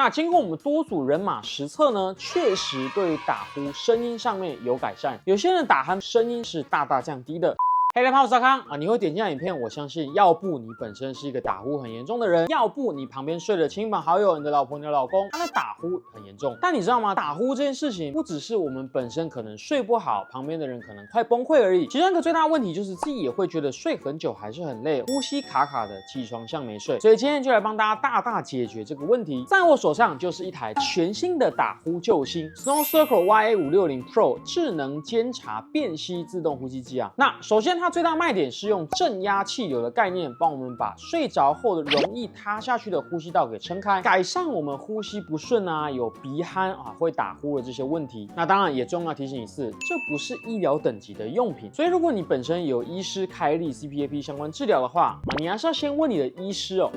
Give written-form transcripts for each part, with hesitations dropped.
那经过我们多组人马实测呢，确实对于打呼声音上面有改善，有些人打鼾声音是大大降低的。嘿，大家好，我是阿康啊！你会点进来影片，我相信要不你本身是一个打呼很严重的人，要不你旁边睡的亲朋好友、你的老婆、你的老公，他的打呼很严重。但你知道吗？打呼这件事情不只是我们本身可能睡不好，旁边的人可能快崩溃而已。其中一个最大的问题就是自己也会觉得睡很久还是很累，呼吸卡卡的，起床像没睡。所以今天就来帮大家大大解决这个问题。在我手上就是一台全新的打呼救星 Snore Circle YA560 Pro 智能监察辨析自动呼吸机啊。那首先它最大卖点是用正压气流的概念，帮我们把睡着后的容易塌下去的呼吸道给撑开，改善我们呼吸不顺啊、有鼻鼾啊、会打呼的这些问题。那当然也重要提醒一次，这不是医疗等级的用品，所以如果你本身有医师开立 CPAP 相关治疗的话，你还是要先问你的医师哦。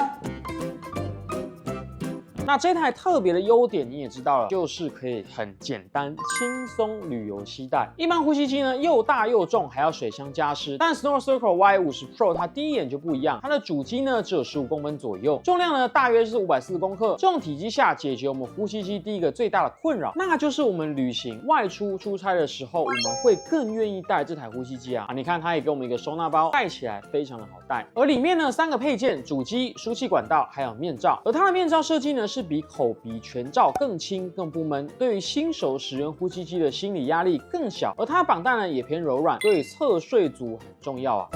那这台特别的优点你也知道了，就是可以很简单轻松旅游携带。一般呼吸机呢又大又重，还要水箱加湿，但 Snore Circle Y50 Pro 它第一眼就不一样，它的主机呢只有15公分左右，重量呢大约是540公克。这种体积下解决我们呼吸机第一个最大的困扰，那就是我们旅行外出出差的时候，我们会更愿意带这台呼吸机啊。你看它也给我们一个收纳包，带起来非常的好带。而里面呢3个配件，主机、输气管道还有面罩，而它的面罩设计呢是比口鼻全罩更轻更不闷，对于新手使用呼吸机的心理压力更小，而它的绑带呢也偏柔软，对于侧睡族很重要啊。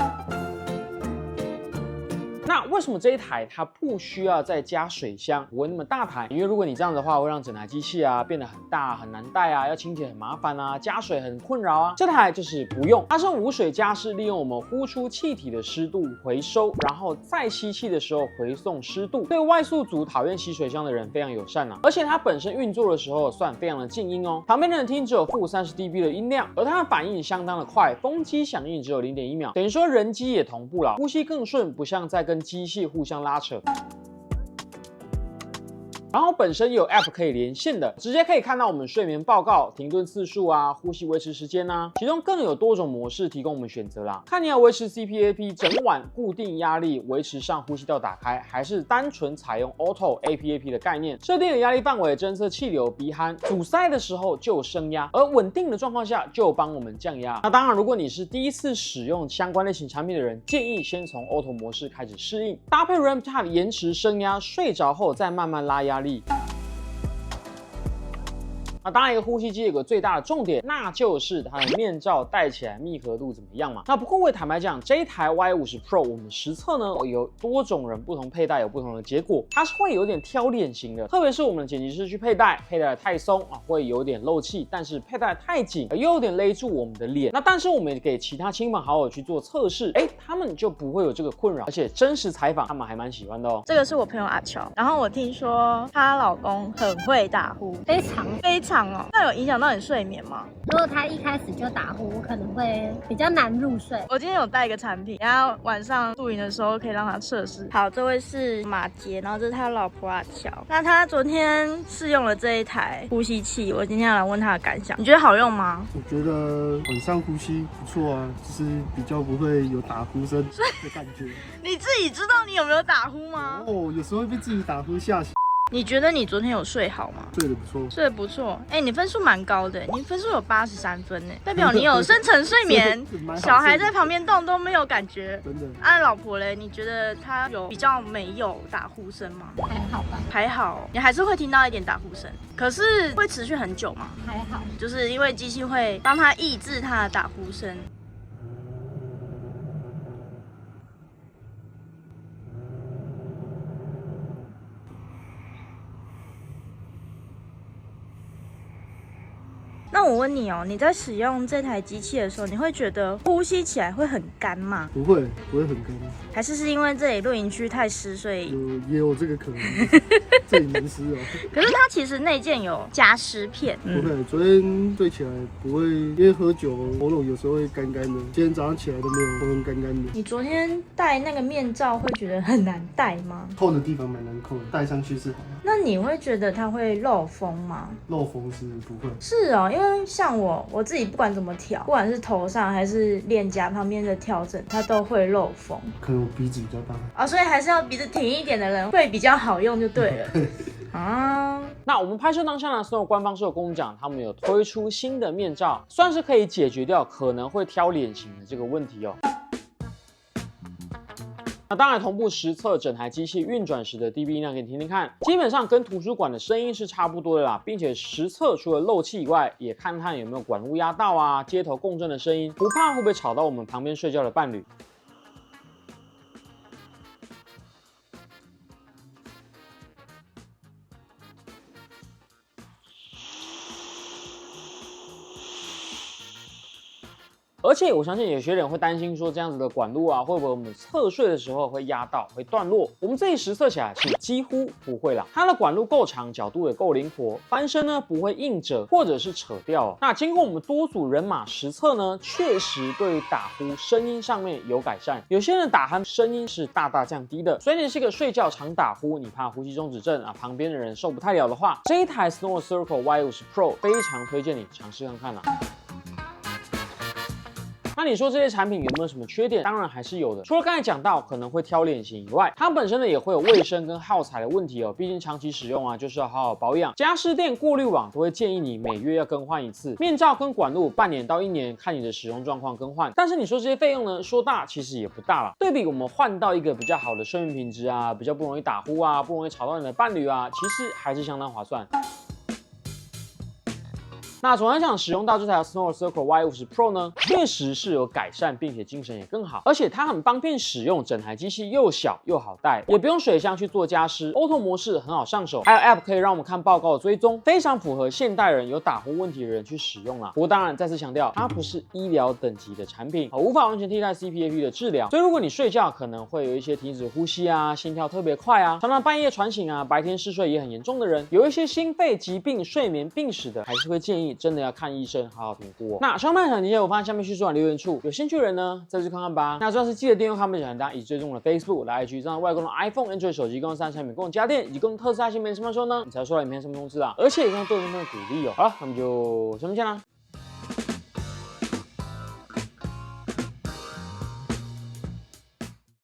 那为什么这一台它不需要再加水箱，不会那么大台？因为如果你这样的话，会让整台机器啊变得很大很难带啊，要清洁很麻烦啊，加水很困扰啊。这台就是不用，它是无水加湿，利用我们呼出气体的湿度回收，然后再吸气的时候回送湿度，对外宿族讨厌吸水箱的人非常友善啊。而且它本身运作的时候算非常的静音哦，旁边的人听只有-30dB 的音量，而它的反应相当的快，风机响应只有0.1秒，等于说人机也同步了，呼吸更顺，不像在跟机器互相拉扯。然后本身有 App 可以连线的，直接可以看到我们睡眠报告、停顿次数啊、呼吸维持时间啊，其中更有多种模式提供我们选择啦。看你要维持 CPAP 整晚固定压力，维持上呼吸道打开，还是单纯采用 Auto APAP 的概念，设定的压力范围侦测气流、鼻鼾，阻塞的时候就有升压，而稳定的状况下就帮我们降压。那当然，如果你是第一次使用相关类型产品的人，建议先从 Auto 模式开始适应，搭配 REM-Tap 延迟升压，睡着后再慢慢拉压力。那当然，一个呼吸机有个最大的重点，那就是它的面罩戴起来密合度怎么样嘛。那不过我也坦白讲，这一台 Y50 Pro 我们实测呢，有多种人不同佩戴有不同的结果，它是会有点挑脸型的，特别是我们的剪辑师去佩戴的太松啊，会有点漏气，但是佩戴的太紧，又有点勒住我们的脸。那但是我们给其他亲朋好友去做测试，他们就不会有这个困扰，而且真实采访他们还蛮喜欢的哦。这个是我朋友阿乔，然后我听说她老公很会打呼，非常哦，那有影响到你睡眠吗？如果他一开始就打呼，可能会比较难入睡。我今天有带一个产品，然后晚上露营的时候可以让他测试。好，这位是马杰，然后这是他老婆阿乔。那他昨天试用了这一台呼吸器，我今天要来问他的感想。你觉得好用吗？我觉得晚上呼吸不错啊，就是比较不会有打呼声的感觉。你自己知道你有没有打呼吗？哦，有时候会被自己打呼吓醒。你觉得你昨天有睡好吗？睡得不错，睡得不错。你分数蛮高的，你分数有83分呢，代表你有深层睡眠。小孩在旁边动都没有感觉。真的。老婆嘞，你觉得她有比较没有打呼声吗？还好吧。还好，你还是会听到一点打呼声，可是会持续很久吗？还好，就是因为机器会帮他抑制他的打呼声。那我问你哦，你在使用这台机器的时候，你会觉得呼吸起来会很干吗？不会很干。还是因为这里露营区太湿，所以也有这个可能。这里蛮湿哦。可是它其实内件有加湿片。不会，昨天睡起来不会，因为喝酒喉咙有时候会干干的。今天早上起来都没有喉咙干干的。你昨天戴那个面罩会觉得很难戴吗？扣的地方蛮难扣的，戴上去是好。那你会觉得它会漏风吗？漏风是不会。是哦，因为像我自己不管怎么调，不管是头上还是脸颊旁边的调整，它都会漏风。可能我鼻子比较大所以还是要鼻子挺一点的人会比较好用就对了。啊。那我们拍摄当下呢 ，Snow 官方是有跟我们讲，他们有推出新的面罩，算是可以解决掉可能会挑脸型的这个问题哦。那当然，同步实测整台机器运转时的 dB 音量给你听听看，基本上跟图书馆的声音是差不多的啦，并且实测除了漏气以外，也看看有没有管路压到啊、接头共振的声音，不怕会不会吵到我们旁边睡觉的伴侣。而且我相信有些人会担心说，这样子的管路啊，会不会我们侧睡的时候会压到、会断落？我们这里实测起来是几乎不会啦。它的管路够长，角度也够灵活，翻身呢不会硬折或者是扯掉哦。那经过我们多组人马实测呢，确实对于打呼声音上面有改善。有些人打鼾声音是大大降低的，所以你是个睡觉常打呼，你怕呼吸中止症啊，旁边的人受不太了的话，这一台 Snore Circle Y50 Pro 非常推荐你尝试看看啦。那你说这些产品有没有什么缺点？当然还是有的。除了刚才讲到可能会挑脸型以外，它本身呢也会有卫生跟耗材的问题哦。毕竟长期使用啊，就是要好好保养。家饰店、过滤网都会建议你每月要更换一次。面罩跟管路半年到1年，看你的使用状况更换。但是你说这些费用呢，说大其实也不大啦。对比我们换到一个比较好的睡眠品质啊，比较不容易打呼啊，不容易吵到你的伴侣啊，其实还是相当划算。那总来讲，使用到这台 Snore Circle Y50 Pro 呢，确实是有改善，并且精神也更好，而且它很方便使用，整台机器又小又好带，也不用水箱去做家事 ，Auto 模式很好上手，还有 App 可以让我们看报告的追踪，非常符合现代人有打呼问题的人去使用啦。不过当然再次强调，它不是医疗等级的产品，无法完全替代 CPAP 的治疗，所以如果你睡觉可能会有一些停止呼吸啊，心跳特别快啊，常常半夜喘醒啊，白天嗜睡也很严重的人，有一些心肺疾病、睡眠病史的，还是会建议真的要看医生，好好评估哦。那相关的链接我放在下面叙述栏留言处，有兴趣的人呢再去看看吧。那主要是记得订阅他们讲大家以及追踪我的 Facebook、我的 IG， 这样外公的 iPhone、Android 手机共用3产品共用家电以及共用特斯拉新品什么时候呢？你才收到影片上面通知啊，而且也让对我们的鼓励哦。好了，那么就下面见啦。